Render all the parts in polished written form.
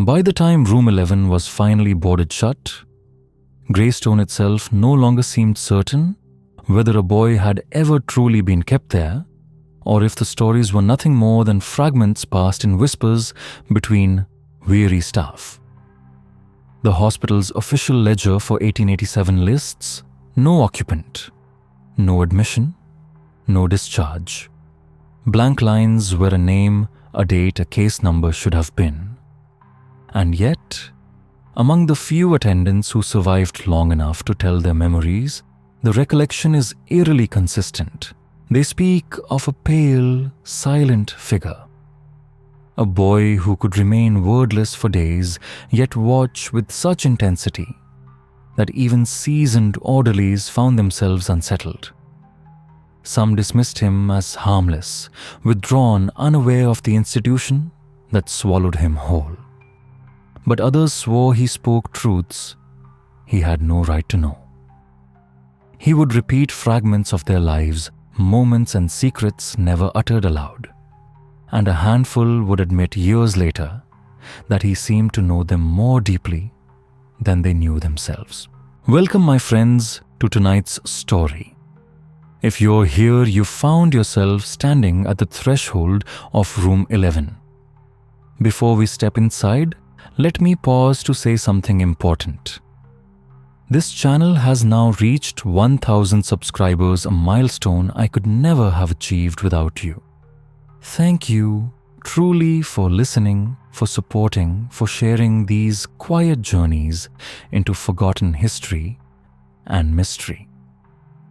By the time room 11 was finally boarded shut, Greystone itself no longer seemed certain whether a boy had ever truly been kept there, or if the stories were nothing more than fragments passed in whispers between weary staff. The hospital's official ledger for 1887 lists no occupant, no admission, no discharge. Blank lines where a name, a date, a case number should have been. And yet, among the few attendants who survived long enough to tell their memories, the recollection is eerily consistent. They speak of a pale, silent figure. A boy who could remain wordless for days, yet watch with such intensity that even seasoned orderlies found themselves unsettled. Some dismissed him as harmless, withdrawn, unaware of the institution that swallowed him whole. But others swore he spoke truths he had no right to know. He would repeat fragments of their lives, moments and secrets never uttered aloud, and a handful would admit years later that he seemed to know them more deeply than they knew themselves. Welcome, my friends, to tonight's story. If you're here, you found yourself standing at the threshold of room 11. Before we step inside, let me pause to say something important. This channel has now reached 1,000 subscribers, a milestone I could never have achieved without you. Thank you truly for listening, for supporting, for sharing these quiet journeys into forgotten history and mystery.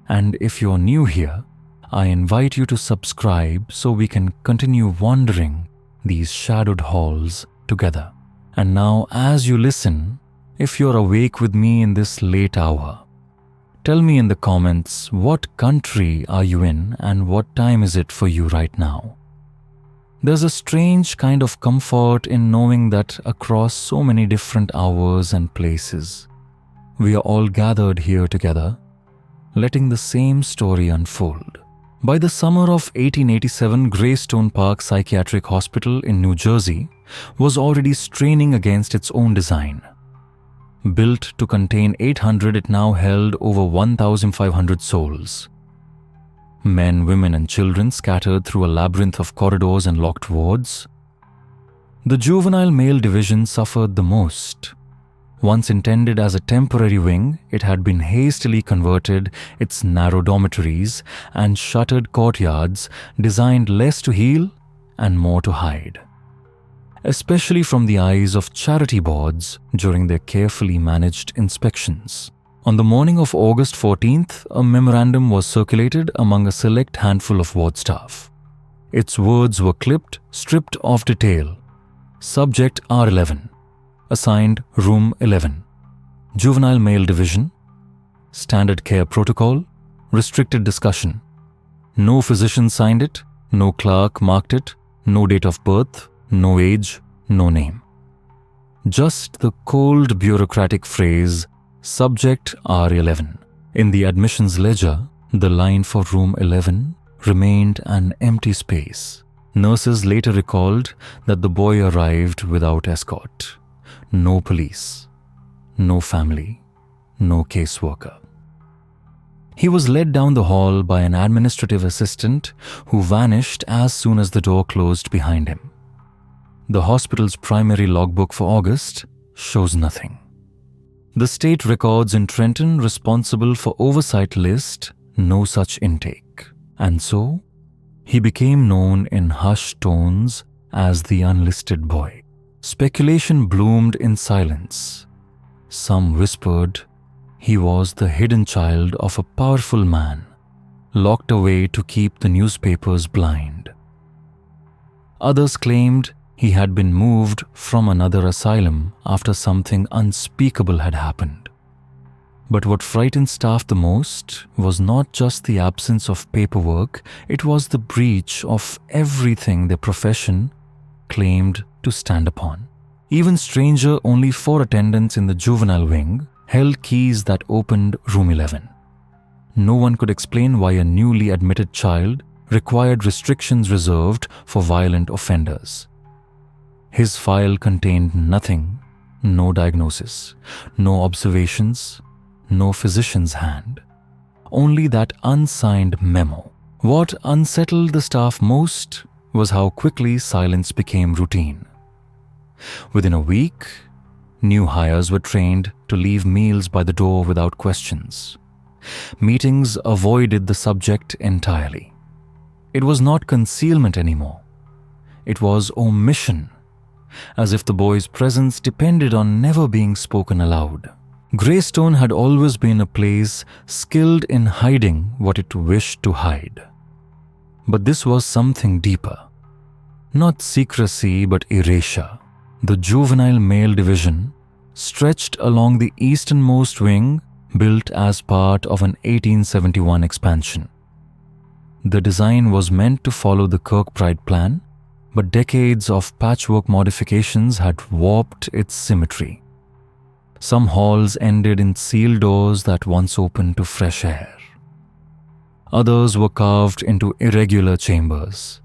And if you're new here, I invite you to subscribe so we can continue wandering these shadowed halls together. And now, as you listen, if you're awake with me in this late hour, tell me in the comments what country are you in and what time is it for you right now. There's a strange kind of comfort in knowing that across so many different hours and places, we are all gathered here together, letting the same story unfold. By the summer of 1887, Greystone Park Psychiatric Hospital in New Jersey was already straining against its own design. Built to contain 800, it now held over 1,500 souls. Men, women, and children scattered through a labyrinth of corridors and locked wards. The juvenile male division suffered the most. Once intended as a temporary wing, it had been hastily converted, its narrow dormitories and shuttered courtyards designed less to heal and more to hide, especially from the eyes of charity boards during their carefully managed inspections. On the morning of August 14th, a memorandum was circulated among a select handful of ward staff. Its words were clipped, stripped of detail. Subject R11. Assigned Room 11. Juvenile Male Division. Standard Care Protocol. Restricted discussion. No physician signed it, no clerk marked it, no date of birth, no age, no name. Just the cold bureaucratic phrase, Subject R11. In the admissions ledger, the line for room 11 remained an empty space. Nurses later recalled that the boy arrived without escort. No police, no family, no caseworker. He was led down the hall by an administrative assistant who vanished as soon as the door closed behind him. The hospital's primary logbook for August shows nothing. The state records in Trenton responsible for oversight list no such intake. And so, he became known in hushed tones as the unlisted boy. Speculation bloomed in silence. Some whispered he was the hidden child of a powerful man, locked away to keep the newspapers blind. Others claimed he had been moved from another asylum after something unspeakable had happened. But what frightened staff the most was not just the absence of paperwork, it was the breach of everything their profession claimed to stand upon. Even stranger, only 4 attendants in the juvenile wing held keys that opened room 11. No one could explain why a newly admitted child required restrictions reserved for violent offenders. His file contained nothing, no diagnosis, no observations, no physician's hand, only that unsigned memo. What unsettled the staff most was how quickly silence became routine. Within a week, new hires were trained to leave meals by the door without questions. Meetings avoided the subject entirely. It was not concealment anymore. It was omission, as if the boy's presence depended on never being spoken aloud. Greystone had always been a place skilled in hiding what it wished to hide. But this was something deeper. Not secrecy, but erasure. The juvenile male division stretched along the easternmost wing, built as part of an 1871 expansion. The design was meant to follow the Kirkbride plan, but decades of patchwork modifications had warped its symmetry. Some halls ended in sealed doors that once opened to fresh air. Others were carved into irregular chambers.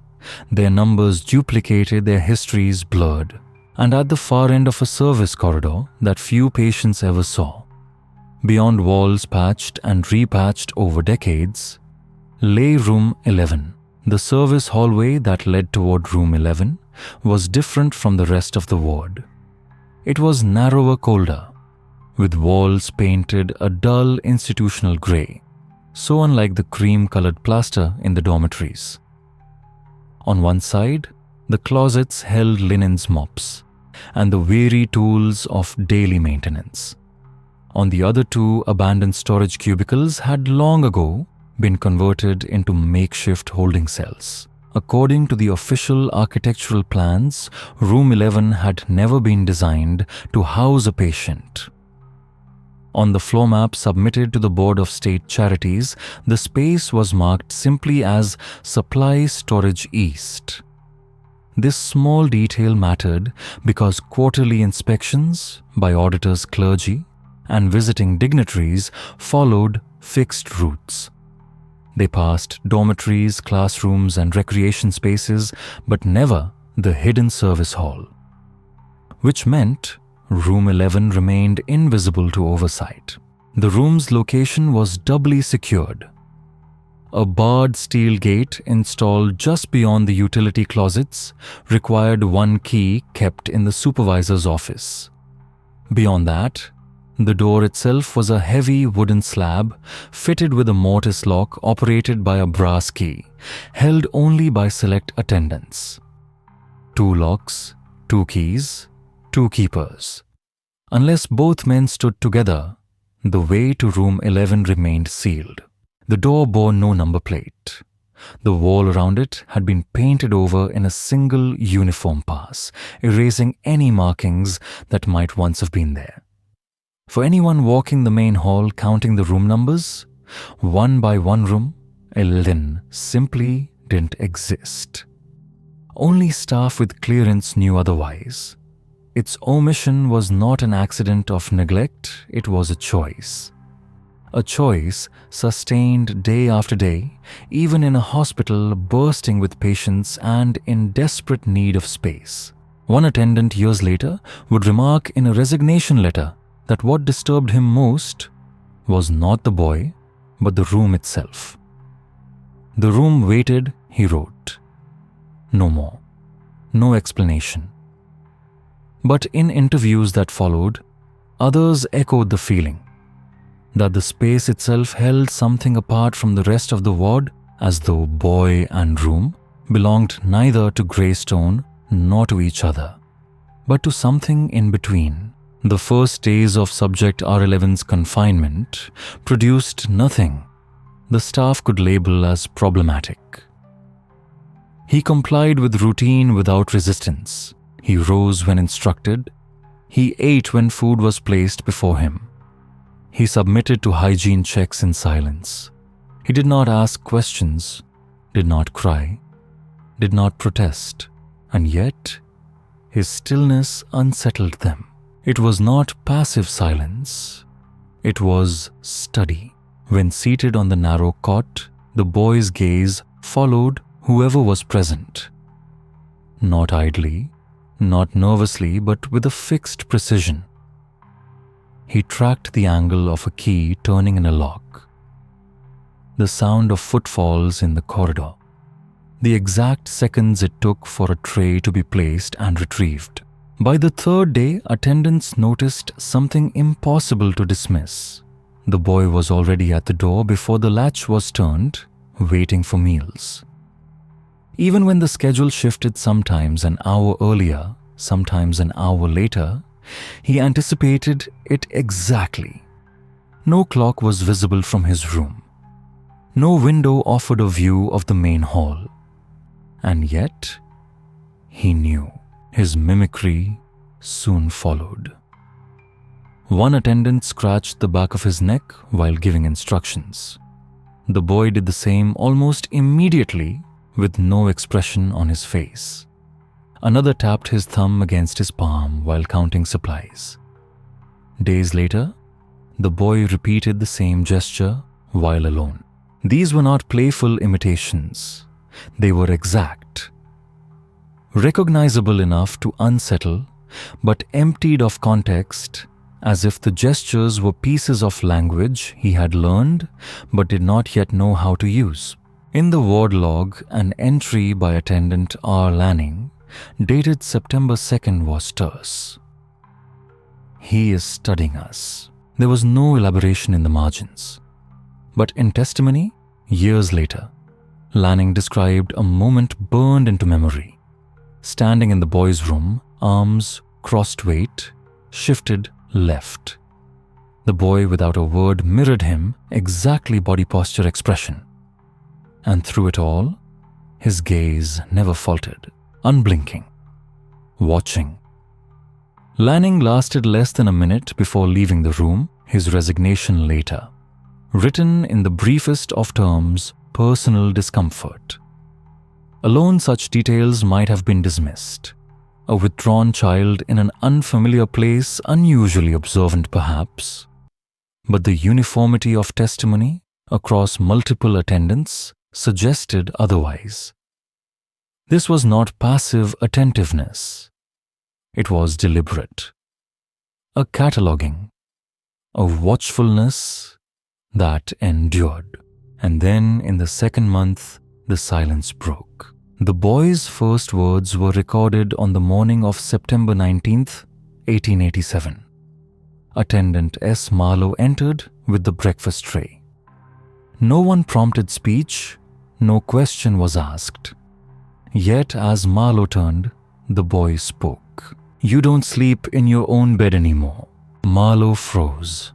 Their numbers duplicated, their histories blurred. And at the far end of a service corridor that few patients ever saw, beyond walls patched and repatched over decades, lay Room 11. The service hallway that led toward Room 11 was different from the rest of the ward. It was narrower, colder, with walls painted a dull institutional grey, so unlike the cream-colored plaster in the dormitories. On one side, the closets held linens, mops, and the weary tools of daily maintenance. On the other two, abandoned storage cubicles had long ago been converted into makeshift holding cells. According to the official architectural plans, Room 11 had never been designed to house a patient. On the floor map submitted to the Board of State Charities, the space was marked simply as Supply Storage East. This small detail mattered because quarterly inspections by auditors, clergy, and visiting dignitaries followed fixed routes. They passed dormitories, classrooms, and recreation spaces, but never the hidden service hall, which meant Room 11 remained invisible to oversight. The room's location was doubly secured. A barred steel gate installed just beyond the utility closets required one key kept in the supervisor's office. Beyond that, the door itself was a heavy wooden slab fitted with a mortise lock operated by a brass key, held only by select attendants. 2 locks, 2 keys, 2 keepers. Unless both men stood together, the way to Room 11 remained sealed. The door bore no number plate. The wall around it had been painted over in a single uniform pass, erasing any markings that might once have been there. For anyone walking the main hall counting the room numbers, one by one room, 11 simply didn't exist. Only staff with clearance knew otherwise. Its omission was not an accident of neglect, it was a choice. A choice sustained day after day, even in a hospital bursting with patients and in desperate need of space. One attendant years later would remark in a resignation letter that what disturbed him most was not the boy, but the room itself. The room waited, he wrote. No more. No explanation. But in interviews that followed, others echoed the feeling that the space itself held something apart from the rest of the ward, as though boy and room belonged neither to Greystone nor to each other, but to something in between. The first days of Subject R11's confinement produced nothing the staff could label as problematic. He complied with routine without resistance. He rose when instructed. He ate when food was placed before him. He submitted to hygiene checks in silence. He did not ask questions, did not cry, did not protest, and yet his stillness unsettled them. It was not passive silence. It was study. When seated on the narrow cot, the boy's gaze followed whoever was present. Not idly, not nervously but with a fixed precision. He tracked the angle of a key turning in a lock, the sound of footfalls in the corridor, the exact seconds it took for a tray to be placed and retrieved. By the third day, attendants noticed something impossible to dismiss. The boy was already at the door before the latch was turned, waiting for meals. Even when the schedule shifted, sometimes an hour earlier, sometimes an hour later, he anticipated it exactly. No clock was visible from his room. No window offered a view of the main hall. And yet, he knew. His mimicry soon followed. One attendant scratched the back of his neck while giving instructions. The boy did the same almost immediately with no expression on his face. Another tapped his thumb against his palm while counting supplies. Days later, the boy repeated the same gesture while alone. These were not playful imitations. They were exact. Recognizable enough to unsettle, but emptied of context, as if the gestures were pieces of language he had learned but did not yet know how to use. In the ward log, an entry by attendant R. Lanning, dated September 2nd, was terse. "He is studying us." There was no elaboration in the margins. But in testimony, years later, Lanning described a moment burned into memory. Standing in the boy's room, arms crossed weight, shifted left. The boy, without a word, mirrored him, exactly body posture expression. And through it all, his gaze never faltered, unblinking, watching. Lanning lasted less than a minute before leaving the room, his resignation later. Written in the briefest of terms, personal discomfort. Alone, such details might have been dismissed. A withdrawn child in an unfamiliar place, unusually observant perhaps. But the uniformity of testimony across multiple attendants suggested otherwise. This was not passive attentiveness. It was deliberate. A cataloguing, a watchfulness that endured. And then, in the second month, the silence broke. The boy's first words were recorded on the morning of September 19th, 1887. Attendant S. Marlowe entered with the breakfast tray. No one prompted speech, no question was asked. Yet as Marlowe turned, the boy spoke. "You don't sleep in your own bed anymore." Marlowe froze.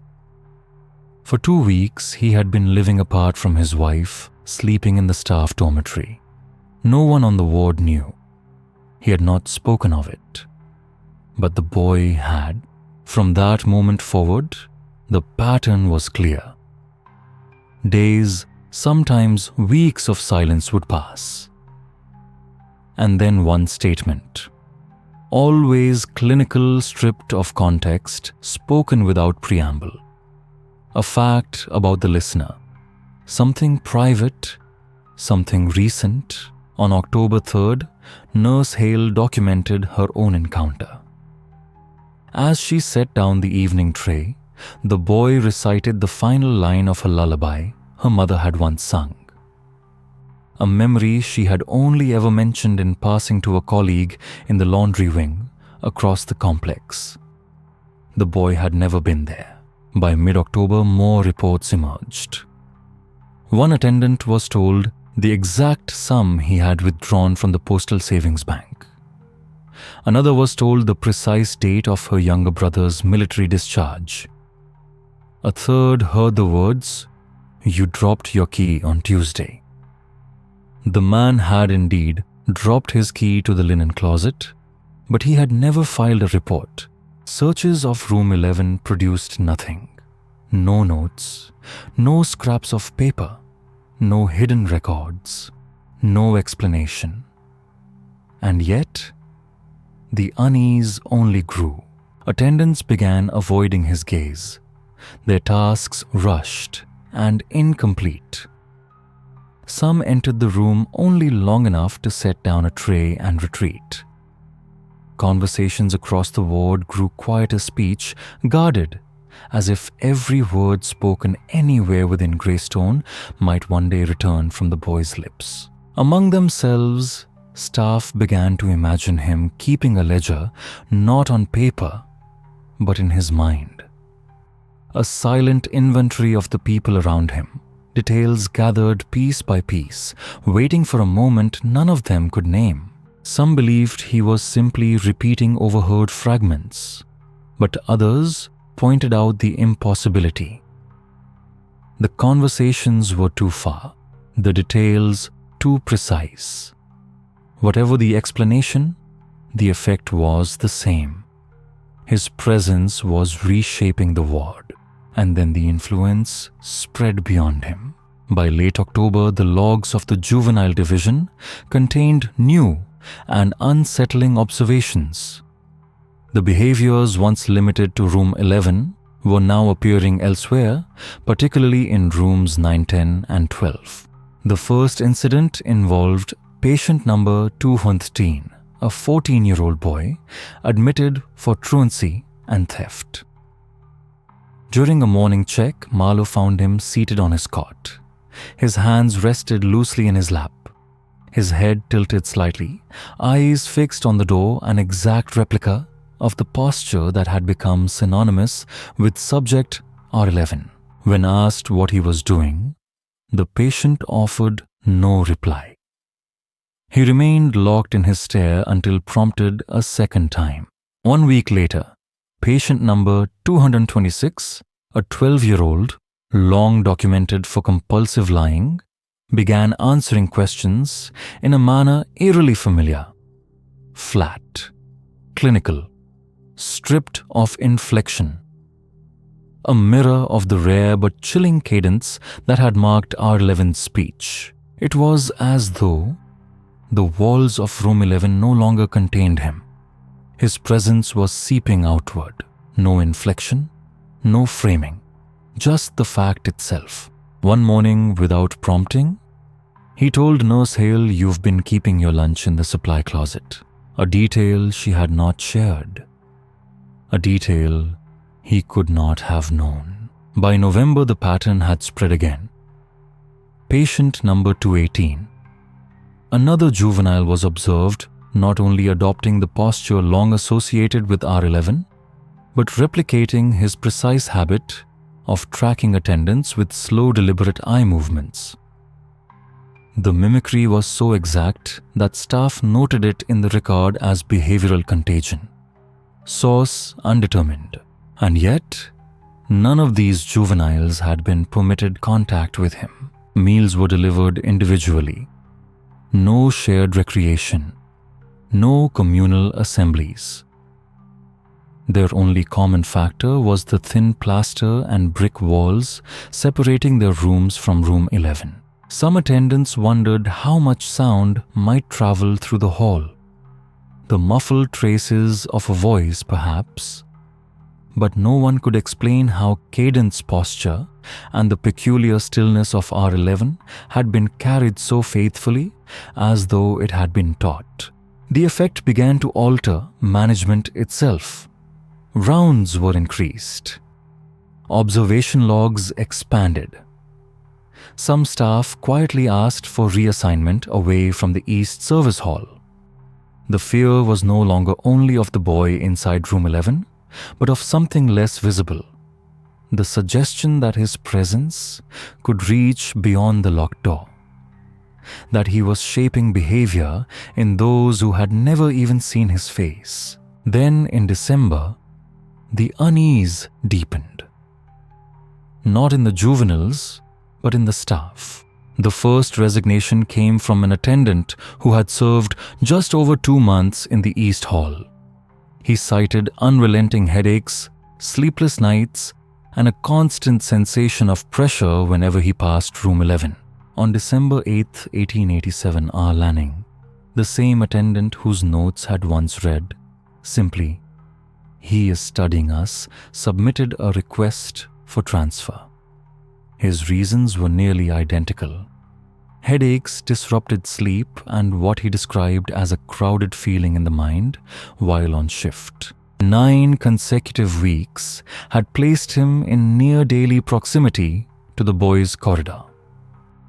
For 2 weeks, he had been living apart from his wife, sleeping in the staff dormitory. No one on the ward knew. He had not spoken of it. But the boy had. From that moment forward, the pattern was clear. Days, sometimes weeks of silence would pass. And then one statement. Always clinical, stripped of context, spoken without preamble. A fact about the listener. Something private, something recent. On October 3rd, Nurse Hale documented her own encounter. As she set down the evening tray, the boy recited the final line of a lullaby her mother had once sung. A memory she had only ever mentioned in passing to a colleague in the laundry wing across the complex. The boy had never been there. By mid-October, more reports emerged. One attendant was told the exact sum he had withdrawn from the postal savings bank. Another was told the precise date of her younger brother's military discharge. A third heard the words, "You dropped your key on Tuesday." The man had indeed dropped his key to the linen closet, but he had never filed a report. Searches of room 11 produced nothing. No notes, no scraps of paper. No hidden records, no explanation. And yet, the unease only grew. Attendants began avoiding his gaze. Their tasks rushed and incomplete. Some entered the room only long enough to set down a tray and retreat. Conversations across the ward grew quiet as speech, guarded, as if every word spoken anywhere within Greystone might one day return from the boy's lips. Among themselves, staff began to imagine him keeping a ledger not on paper, but in his mind. A silent inventory of the people around him, details gathered piece by piece, waiting for a moment none of them could name. Some believed he was simply repeating overheard fragments, but others pointed out the impossibility. The conversations were too far, the details too precise. Whatever the explanation, the effect was the same. His presence was reshaping the ward, and then the influence spread beyond him. By late October, the logs of the juvenile division contained new and unsettling observations. The behaviors once limited to room 11 were now appearing elsewhere, particularly in rooms 9, 10, and 12. The first incident involved patient number 213, a 14-year-old boy, admitted for truancy and theft. During a morning check, Marlowe found him seated on his cot. His hands rested loosely in his lap, his head tilted slightly, eyes fixed on the door, an exact replica of the posture that had become synonymous with subject R11. When asked what he was doing, the patient offered no reply. He remained locked in his stare until prompted a second time. 1 week later, patient number 226, a 12-year-old, long documented for compulsive lying, began answering questions in a manner eerily familiar. Flat, clinical, stripped of inflection. A mirror of the rare but chilling cadence that had marked R11's speech. It was as though the walls of room 11 no longer contained him. His presence was seeping outward. No inflection, no framing, just the fact itself. One morning, without prompting, he told Nurse Hale, "You've been keeping your lunch in the supply closet." A detail she had not shared. A detail he could not have known. By November, the pattern had spread again. Patient number 218. Another juvenile was observed not only adopting the posture long associated with R11, but replicating his precise habit of tracking attendance with slow, deliberate eye movements. The mimicry was so exact that staff noted it in the record as behavioral contagion. Source undetermined. And yet, none of these juveniles had been permitted contact with him. Meals were delivered individually. No shared recreation. No communal assemblies. Their only common factor was the thin plaster and brick walls separating their rooms from room 11. Some attendants wondered how much sound might travel through the hall. The muffled traces of a voice, perhaps, but no one could explain how cadence posture and the peculiar stillness of R11 had been carried so faithfully as though it had been taught. The effect began to alter management itself. Rounds were increased. Observation logs expanded. Some staff quietly asked for reassignment away from the East Service Hall. The fear was no longer only of the boy inside room 11, but of something less visible. The suggestion that his presence could reach beyond the locked door. That he was shaping behavior in those who had never even seen his face. Then in December, the unease deepened. Not in the juveniles, but in the staff. The first resignation came from an attendant who had served just over 2 months in the East Hall. He cited unrelenting headaches, sleepless nights, and a constant sensation of pressure whenever he passed room 11. On December 8, 1887, R. Lanning, the same attendant whose notes had once read, simply, "He is studying us," submitted a request for transfer. His reasons were nearly identical. Headaches disrupted sleep and what he described as a crowded feeling in the mind while on shift. 9 consecutive weeks had placed him in near daily proximity to the boys' corridor.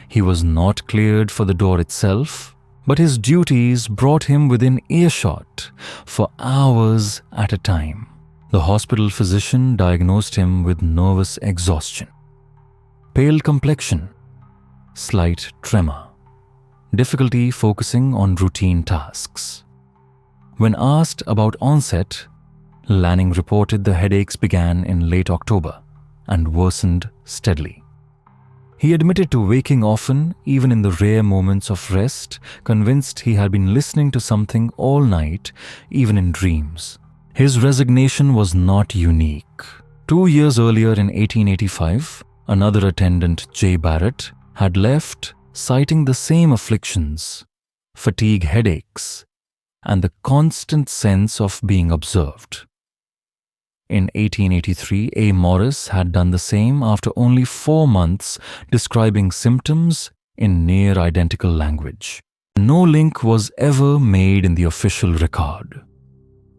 He was not cleared for the door itself, but his duties brought him within earshot for hours at a time. The hospital physician diagnosed him with nervous exhaustion, pale complexion, slight tremor, difficulty focusing on routine tasks. When asked about onset, Lanning reported the headaches began in late October and worsened steadily. He admitted to waking often, even in the rare moments of rest, convinced he had been listening to something all night, even in dreams. His resignation was not unique. 2 years earlier in 1885, another attendant, J. Barrett, had left citing the same afflictions, fatigue headaches, and the constant sense of being observed. In 1883, A. Morris had done the same after only 4 months, describing symptoms in near identical language. No link was ever made in the official record.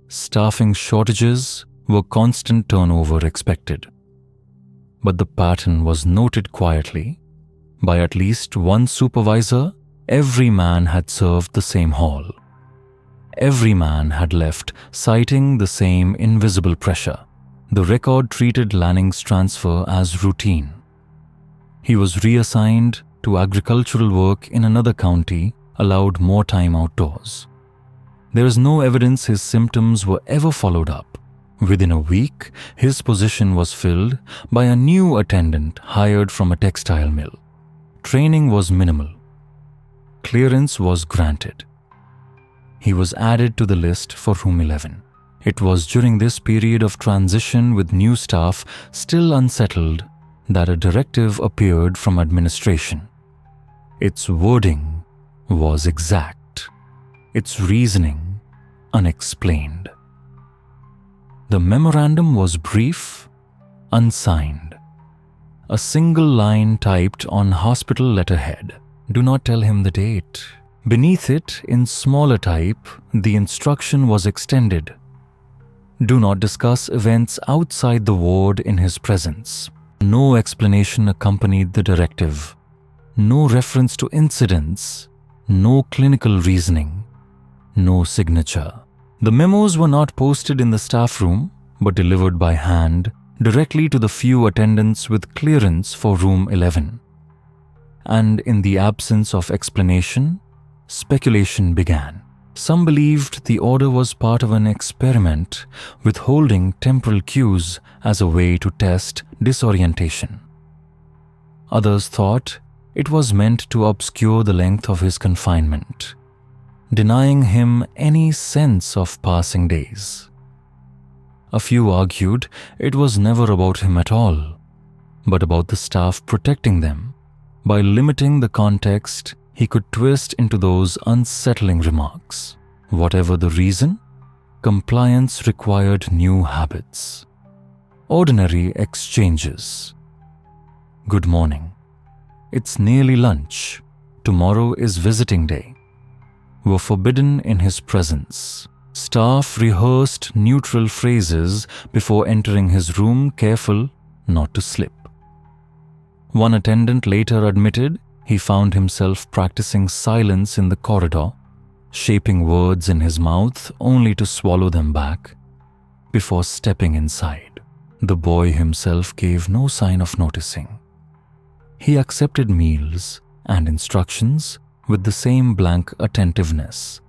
Staffing shortages were constant turnover expected. But the pattern was noted quietly. By at least one supervisor, every man had served the same hall. Every man had left, citing the same invisible pressure. The record treated Lanning's transfer as routine. He was reassigned to agricultural work in another county, allowed more time outdoors. There is no evidence his symptoms were ever followed up. Within a week, his position was filled by a new attendant hired from a textile mill. Training was minimal. Clearance was granted. He was added to the list for Room 11. It was during this period of transition with new staff still unsettled that a directive appeared from administration. Its wording was exact. Its reasoning unexplained. The memorandum was brief, unsigned. A single line typed on hospital letterhead. Do not tell him the date. Beneath it, in smaller type, the instruction was extended. Do not discuss events outside the ward in his presence. No explanation accompanied the directive. No reference to incidents. No clinical reasoning. No signature. The memos were not posted in the staff room, but delivered by hand directly to the few attendants with clearance for Room 11. And in the absence of explanation, speculation began. Some believed the order was part of an experiment, withholding temporal cues as a way to test disorientation. Others thought it was meant to obscure the length of his confinement, denying him any sense of passing days. A few argued it was never about him at all, but about the staff protecting them. By limiting the context, he could twist into those unsettling remarks. Whatever the reason, compliance required new habits. Ordinary exchanges. Good morning. It's nearly lunch. Tomorrow is visiting day. Were forbidden in his presence. Staff rehearsed neutral phrases before entering his room, careful not to slip. One attendant later admitted he found himself practicing silence in the corridor, shaping words in his mouth only to swallow them back before stepping inside. The boy himself gave no sign of noticing. He accepted meals and instructions with the same blank attentiveness.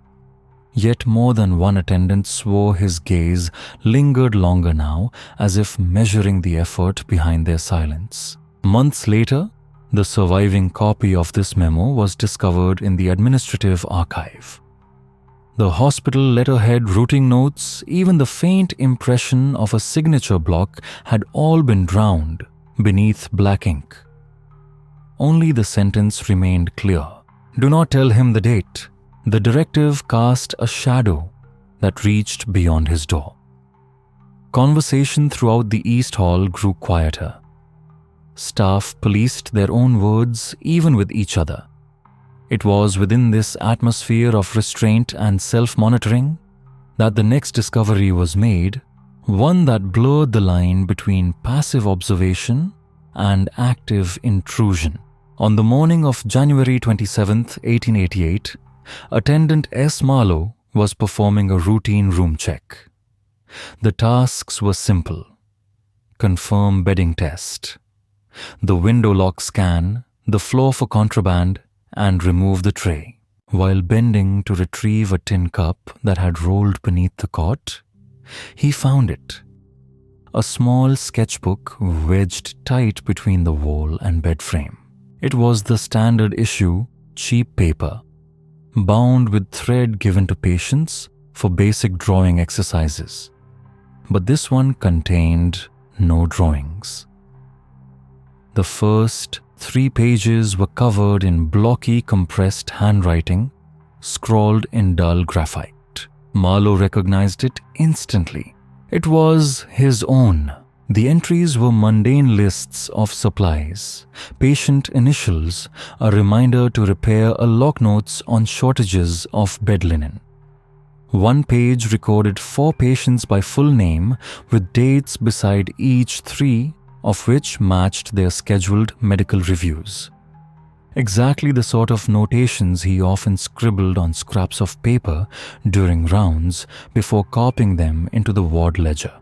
Yet more than one attendant swore his gaze lingered longer now, as if measuring the effort behind their silence. Months later, the surviving copy of this memo was discovered in the administrative archive. The hospital letterhead, routing notes, even the faint impression of a signature block had all been drowned beneath black ink. Only the sentence remained clear. Do not tell him the date. The directive cast a shadow that reached beyond his door. Conversation throughout the East Hall grew quieter. Staff policed their own words even with each other. It was within this atmosphere of restraint and self-monitoring that the next discovery was made, one that blurred the line between passive observation and active intrusion. On the morning of January 27, 1888, attendant S. Marlowe was performing a routine room check. The tasks were simple: confirm bedding test, the window lock scan, the floor for contraband, and remove the tray. While bending to retrieve a tin cup that had rolled beneath the cot, he found it. A small sketchbook wedged tight between the wall and bed frame. It was the standard issue, cheap paper, bound with thread given to patients for basic drawing exercises. But this one contained no drawings. The first 3 pages were covered in blocky, compressed handwriting, scrawled in dull graphite. Marlowe recognized it instantly. It was his own. The entries were mundane lists of supplies, patient initials, a reminder to repair a lock notes on shortages of bed linen. One page recorded 4 patients by full name with dates beside each 3 of which matched their scheduled medical reviews. Exactly the sort of notations he often scribbled on scraps of paper during rounds before copying them into the ward ledger.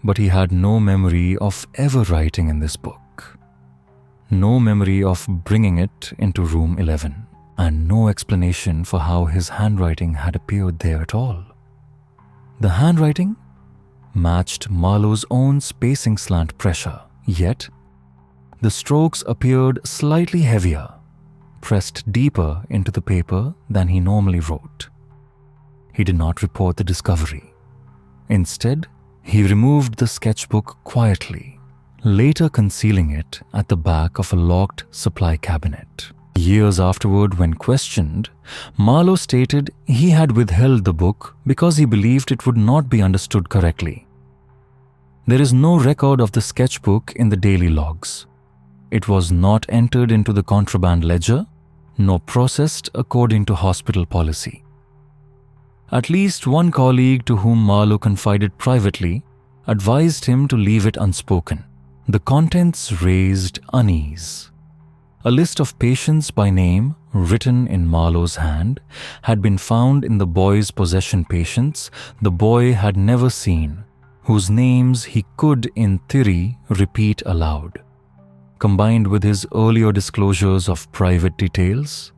But he had no memory of ever writing in this book. No memory of bringing it into room 11, and no explanation for how his handwriting had appeared there at all. The handwriting matched Marlowe's own spacing slant pressure, yet the strokes appeared slightly heavier, pressed deeper into the paper than he normally wrote. He did not report the discovery. Instead, he removed the sketchbook quietly, later concealing it at the back of a locked supply cabinet. Years afterward, when questioned, Marlowe stated he had withheld the book because he believed it would not be understood correctly. There is no record of the sketchbook in the daily logs. It was not entered into the contraband ledger, nor processed according to hospital policy. At least one colleague to whom Marlowe confided privately advised him to leave it unspoken. The contents raised unease. A list of patients by name, written in Marlowe's hand, had been found in the boy's possession. Patients the boy had never seen, whose names he could, in theory, repeat aloud. Combined with his earlier disclosures of private details,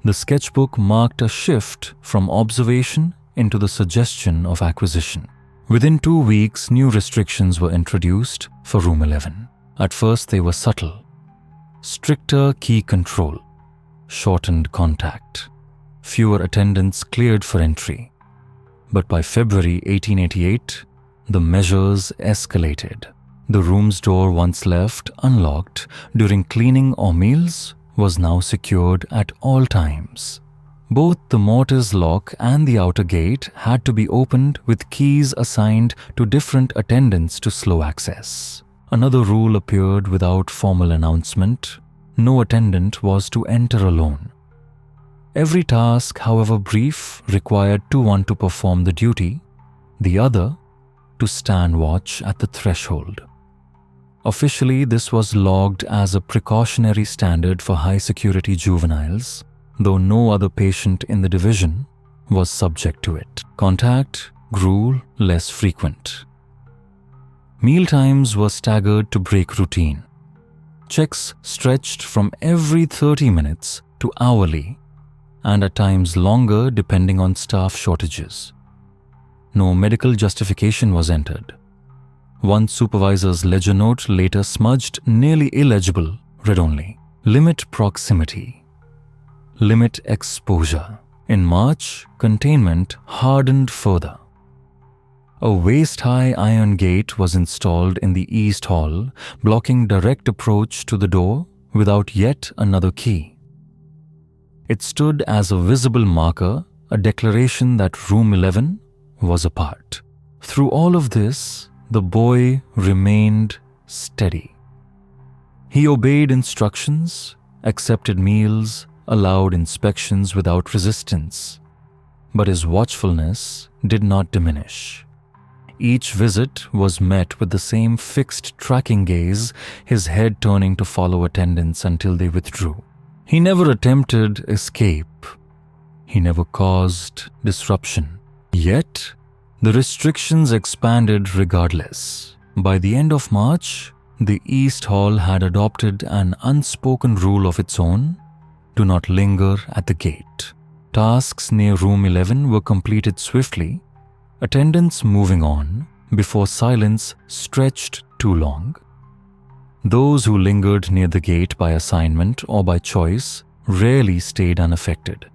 the sketchbook marked a shift from observation into the suggestion of acquisition. Within 2 weeks, new restrictions were introduced for room 11. At first, they were subtle. Stricter key control, shortened contact, fewer attendants cleared for entry. But by February 1888, the measures escalated. The room's door, once left unlocked during cleaning or meals, was now secured at all times. Both the mortise lock and the outer gate had to be opened with keys assigned to different attendants to slow access. Another rule appeared without formal announcement: no attendant was to enter alone. Every task, however brief, required one to perform the duty, the other to stand watch at the threshold. Officially, this was logged as a precautionary standard for high-security juveniles, though no other patient in the division was subject to it. Contact grew less frequent. Mealtimes were staggered to break routine. Checks stretched from every 30 minutes to hourly, and at times longer depending on staff shortages. No medical justification was entered. One supervisor's ledger note, later smudged, nearly illegible, read only, "Limit proximity. Limit exposure." In March, containment hardened further. A waist-high iron gate was installed in the East Hall, blocking direct approach to the door without yet another key. It stood as a visible marker, a declaration that room 11 was apart. Through all of this, the boy remained steady. He obeyed instructions, accepted meals, allowed inspections without resistance. But his watchfulness did not diminish. Each visit was met with the same fixed tracking gaze, his head turning to follow attendants until they withdrew. He never attempted escape. He never caused disruption. Yet, the restrictions expanded regardless. By the end of March, the East Hall had adopted an unspoken rule of its own: do not linger at the gate. Tasks near room 11 were completed swiftly, attendants moving on before silence stretched too long. Those who lingered near the gate by assignment or by choice rarely stayed unaffected.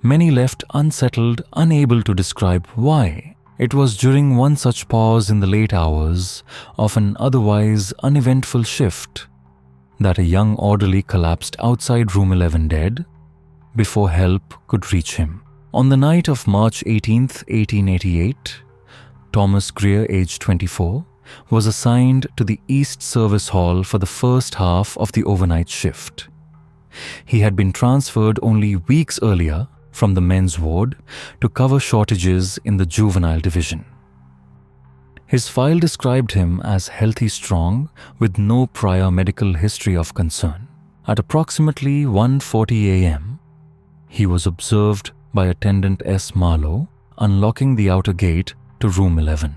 Many left unsettled, unable to describe why. It was during one such pause in the late hours of an otherwise uneventful shift that a young orderly collapsed outside room 11 dead before help could reach him. On the night of March 18, 1888, Thomas Greer, aged 24, was assigned to the East Service Hall for the first half of the overnight shift. He had been transferred only weeks earlier from the men's ward to cover shortages in the juvenile division. His file described him as healthy strong with no prior medical history of concern. At approximately 1:40 a.m., he was observed by Attendant S. Marlowe unlocking the outer gate to room 11.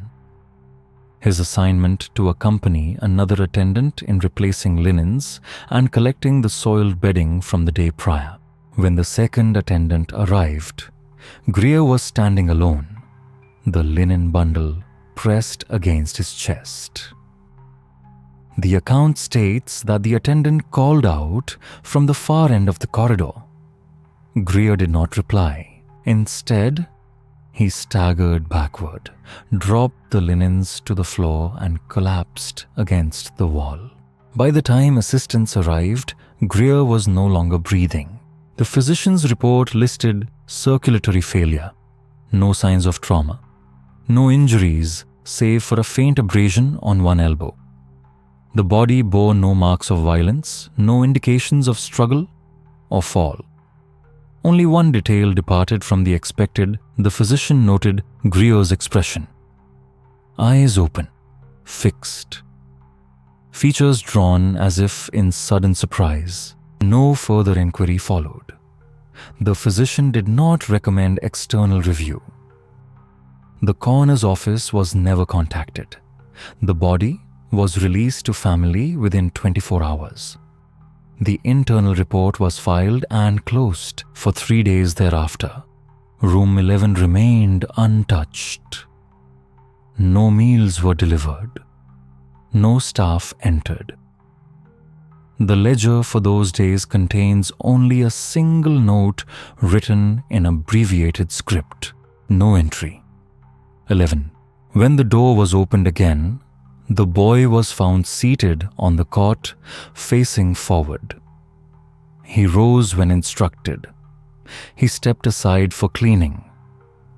His assignment to accompany another attendant in replacing linens and collecting the soiled bedding from the day prior. When the second attendant arrived, Greer was standing alone, the linen bundle pressed against his chest. The account states that the attendant called out from the far end of the corridor. Greer did not reply. Instead, he staggered backward, dropped the linens to the floor, and collapsed against the wall. By the time assistants arrived, Greer was no longer breathing. The physician's report listed circulatory failure, no signs of trauma, no injuries save for a faint abrasion on one elbow. The body bore no marks of violence, no indications of struggle or fall. Only one detail departed from the expected. The physician noted Greer's expression. Eyes open, fixed. Features drawn as if in sudden surprise. No further inquiry followed. The physician did not recommend external review. The coroner's office was never contacted. The body was released to family within 24 hours. The internal report was filed and closed for 3 days thereafter. Room 11 remained untouched. No meals were delivered. No staff entered. The ledger for those days contains only a single note written in abbreviated script. No entry. 11. When the door was opened again, the boy was found seated on the cot, facing forward. He rose when instructed. He stepped aside for cleaning.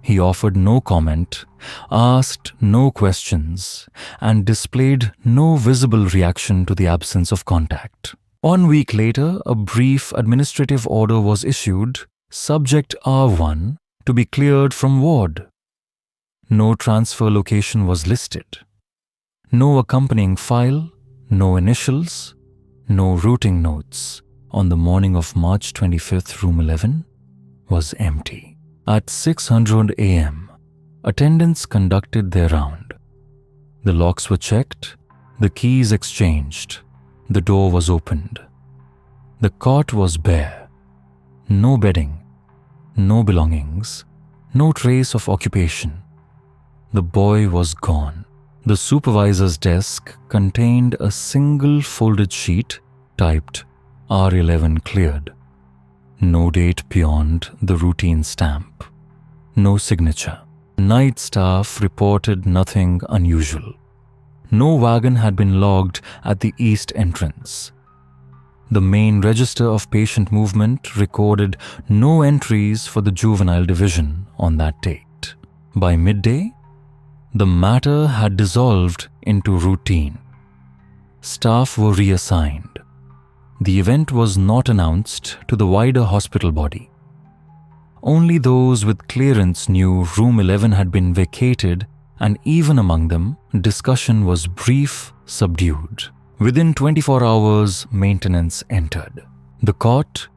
He offered no comment, asked no questions, and displayed no visible reaction to the absence of contact. 1 week later, a brief administrative order was issued, Subject R1 to be cleared from ward. No transfer location was listed. No accompanying file, no initials, no routing notes. On the morning of March 25th, room 11 was empty. At 6:00 a.m., attendants conducted their round. The locks were checked, the keys exchanged, the door was opened. The cot was bare. No bedding, no belongings, no trace of occupation. The boy was gone. The supervisor's desk contained a single folded sheet typed R11 cleared. No date beyond the routine stamp. No signature. Night staff reported nothing unusual. No wagon had been logged at the east entrance. The main register of patient movement recorded no entries for the juvenile division on that date. By midday, the matter had dissolved into routine. Staff were reassigned. The event was not announced to the wider hospital body. Only those with clearance knew room 11 had been vacated, and even among them, discussion was brief, subdued. Within 24 hours, maintenance entered. The cot,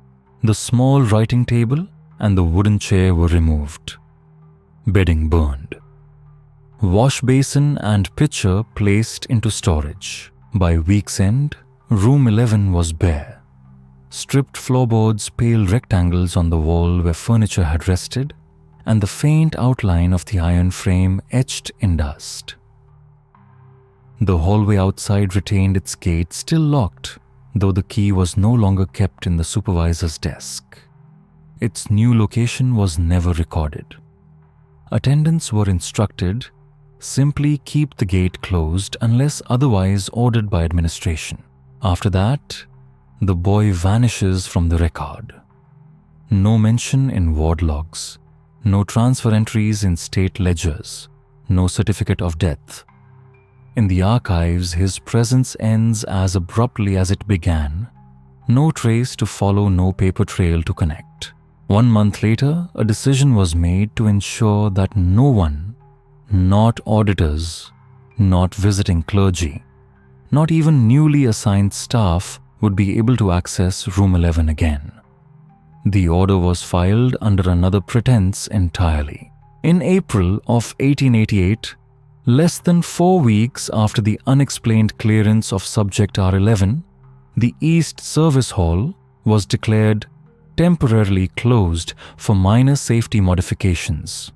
the small writing table, and the wooden chair were removed. Bedding burned. Wash basin and pitcher placed into storage. By week's end, room 11 was bare. Stripped floorboards, pale rectangles on the wall where furniture had rested, and the faint outline of the iron frame etched in dust. The hallway outside retained its gate still locked, though the key was no longer kept in the supervisor's desk. Its new location was never recorded. Attendants were instructed, simply keep the gate closed unless otherwise ordered by administration. After that, the boy vanishes from the record. No mention in ward logs, no transfer entries in state ledgers, no certificate of death. In the archives, his presence ends as abruptly as it began. No trace to follow, no paper trail to connect. 1 month later, a decision was made to ensure that no one, not auditors, not visiting clergy, not even newly assigned staff, would be able to access room 11 again. The order was filed under another pretense entirely. In April of 1888, less than 4 weeks after the unexplained clearance of Subject R11, the East Service Hall was declared temporarily closed for minor safety modifications.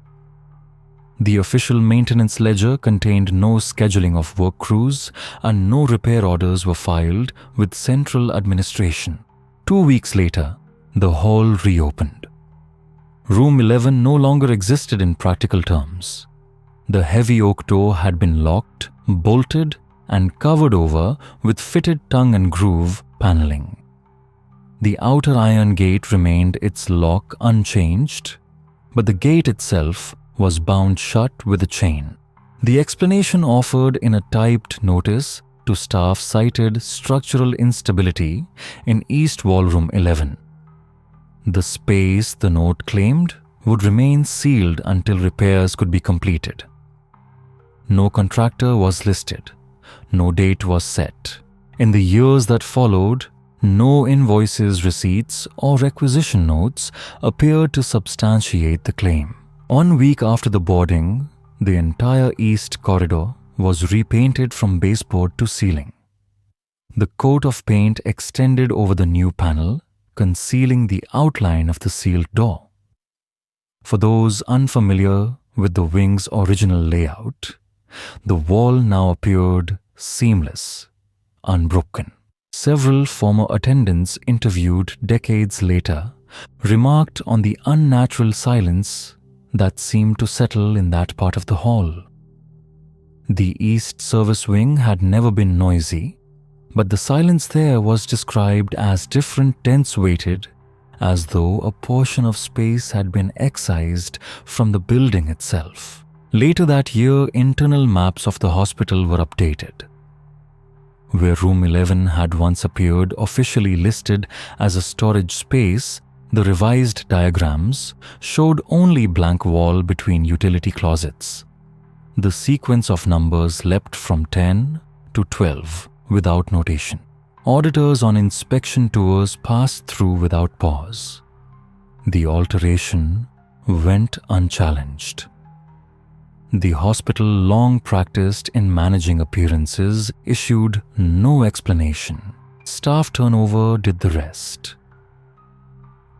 The official maintenance ledger contained no scheduling of work crews, and no repair orders were filed with central administration. 2 weeks later, the hall reopened. Room 11 no longer existed in practical terms. The heavy oak door had been locked, bolted, and covered over with fitted tongue and groove paneling. The outer iron gate remained its lock unchanged, but the gate itself was bound shut with a chain. The explanation offered in a typed notice to staff cited structural instability in East Wall Room 11. The space, the note claimed, would remain sealed until repairs could be completed. No contractor was listed. No date was set. In the years that followed, no invoices, receipts, or requisition notes appeared to substantiate the claim. 1 week after the boarding, the entire east corridor was repainted from baseboard to ceiling. The coat of paint extended over the new panel, concealing the outline of the sealed door. For those unfamiliar with the wing's original layout, the wall now appeared seamless, unbroken. Several former attendants interviewed decades later remarked on the unnatural silence that seemed to settle in that part of the hall. The East Service Wing had never been noisy, but the silence there was described as different tents waited, as though a portion of space had been excised from the building itself. Later that year, internal maps of the hospital were updated. Where room 11 had once appeared officially listed as a storage space, the revised diagrams showed only blank wall between utility closets. The sequence of numbers leapt from 10 to 12 without notation. Auditors on inspection tours passed through without pause. The alteration went unchallenged. The hospital, long practiced in managing appearances, issued no explanation. Staff turnover did the rest.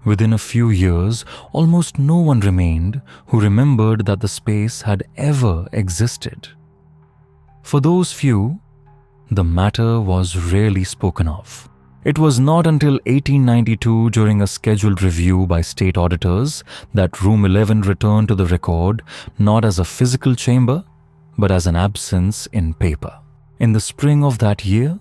Within a few years, almost no one remained who remembered that the space had ever existed. For those few, the matter was rarely spoken of. It was not until 1892, during a scheduled review by state auditors, that room 11 returned to the record not as a physical chamber, but as an absence in paper. In the spring of that year,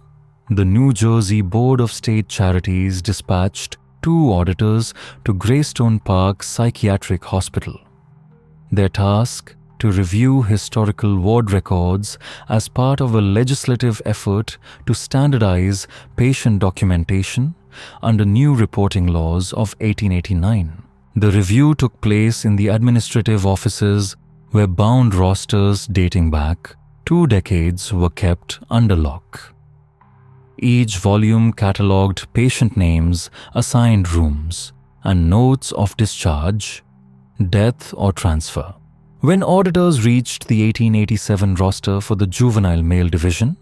the New Jersey Board of State Charities dispatched 2 auditors to Greystone Park Psychiatric Hospital. Their task, to review historical ward records as part of a legislative effort to standardize patient documentation under new reporting laws of 1889. The review took place in the administrative offices where bound rosters dating back 2 decades were kept under lock. Each volume catalogued patient names, assigned rooms, and notes of discharge, death or transfer. When auditors reached the 1887 roster for the juvenile male division,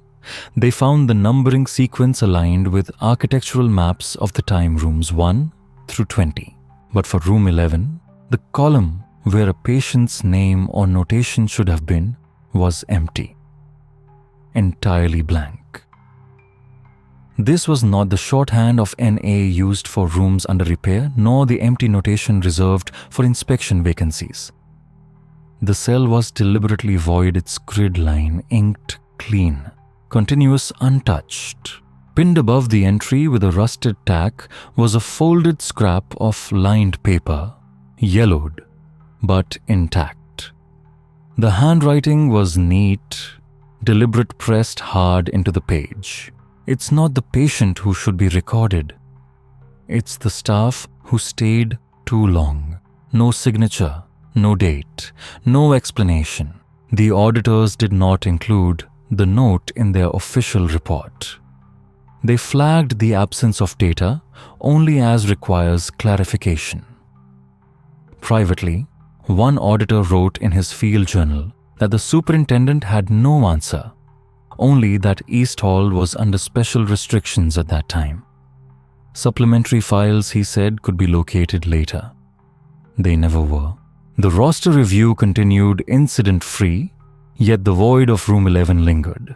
they found the numbering sequence aligned with architectural maps of the time rooms 1 through 20. But for room 11, the column where a patient's name or notation should have been was empty, entirely blank. This was not the shorthand of NA used for rooms under repair, nor the empty notation reserved for inspection vacancies. The cell was deliberately void, its grid line inked clean, continuous, untouched. Pinned above the entry with a rusted tack was a folded scrap of lined paper, yellowed but intact. The handwriting was neat, deliberate, pressed hard into the page. It's not the patient who should be recorded. It's the staff who stayed too long. No signature, no date, no explanation. The auditors did not include the note in their official report. They flagged the absence of data only as requires clarification. Privately, one auditor wrote in his field journal that the superintendent had no answer, only that East Hall was under special restrictions at that time. Supplementary files, he said, could be located later. They never were. The roster review continued incident-free, yet the void of room 11 lingered.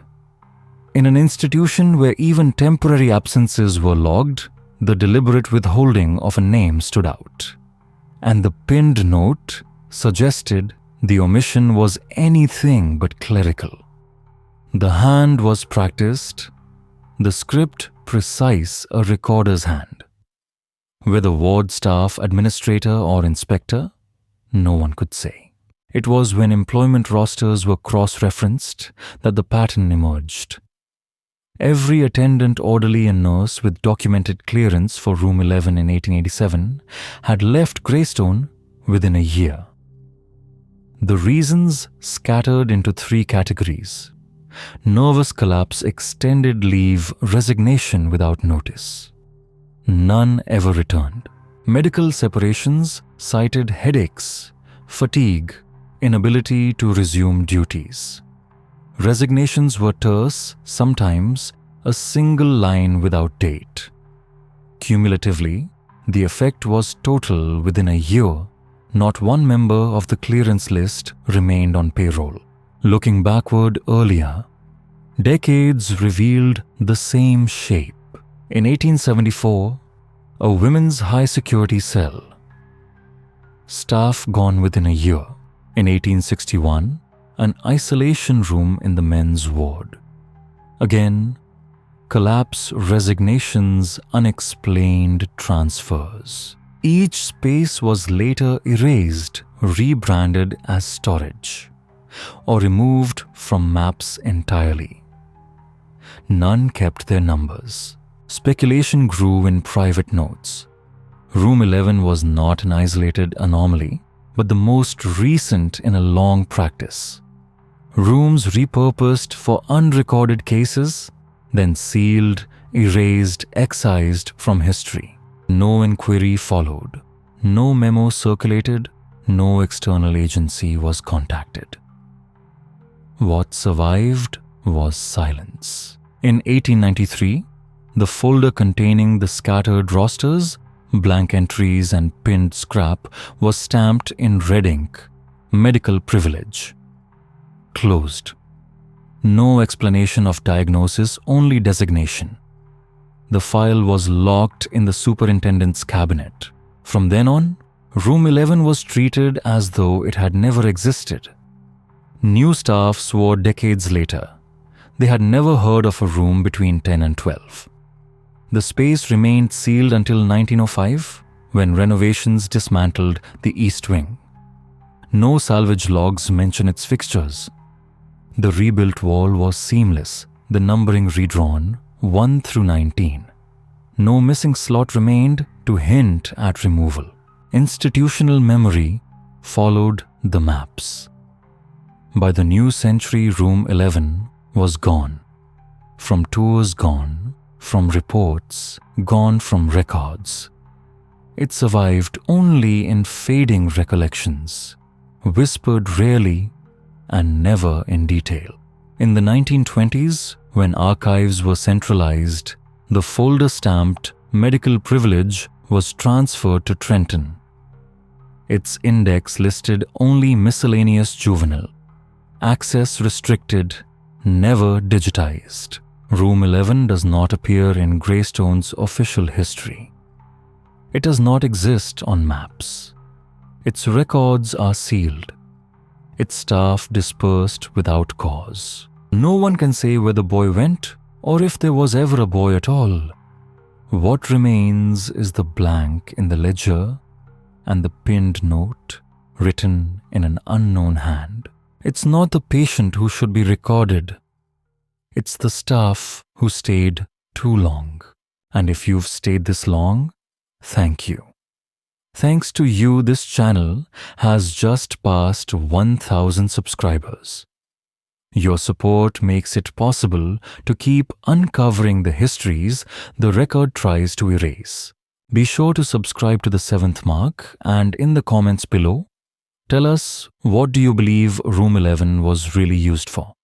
In an institution where even temporary absences were logged, the deliberate withholding of a name stood out. And the pinned note suggested the omission was anything but clerical. The hand was practiced, the script precise, a recorder's hand. Whether ward staff, administrator, or inspector, no one could say. It was when employment rosters were cross-referenced that the pattern emerged. Every attendant, orderly, and nurse with documented clearance for room 11 in 1887 had left Greystone within a year. The reasons scattered into 3 categories: nervous collapse, extended leave, resignation without notice. None ever returned. Medical separations cited headaches, fatigue, inability to resume duties. Resignations were terse, sometimes a single line without date. Cumulatively, the effect was total. Within a year, not one member of the clearance list remained on payroll. Looking backward earlier, decades revealed the same shape. In 1874, a women's high-security cell. Staff gone within a year. In 1861, an isolation room in the men's ward. Again, collapse, resignations, unexplained transfers. Each space was later erased, rebranded as storage, or removed from maps entirely. None kept their numbers. Speculation grew in private notes. Room 11 was not an isolated anomaly, but the most recent in a long practice. Rooms repurposed for unrecorded cases, then sealed, erased, excised from history. No inquiry followed. No memo circulated. No external agency was contacted. What survived was silence. In 1893, the folder containing the scattered rosters, blank entries, and pinned scrap was stamped in red ink, medical privilege. Closed. No explanation of diagnosis, only designation. The file was locked in the superintendent's cabinet. From then on, room 11 was treated as though it had never existed. New staff swore decades later they had never heard of a room between 10 and 12. The space remained sealed until 1905, when renovations dismantled the East Wing. No salvage logs mention its fixtures. The rebuilt wall was seamless, the numbering redrawn 1 through 19. No missing slot remained to hint at removal. Institutional memory followed the maps. By the new century, room 11 was gone. From tours gone, from reports, gone from records. It survived only in fading recollections, whispered rarely and never in detail. In the 1920s, when archives were centralized, the folder-stamped medical privilege was transferred to Trenton. Its index listed only miscellaneous juvenile. Access restricted, never digitized. Room 11 does not appear in Greystone's official history. It does not exist on maps. Its records are sealed. Its staff dispersed without cause. No one can say where the boy went or if there was ever a boy at all. What remains is the blank in the ledger and the pinned note written in an unknown hand. It's not the patient who should be recorded. It's the staff who stayed too long. And if you've stayed this long, thank you. Thanks to you, this channel has just passed 1,000 subscribers. Your support makes it possible to keep uncovering the histories the record tries to erase. Be sure to subscribe to the 7th Mark, and in the comments below, tell us, what do you believe Room 11 was really used for?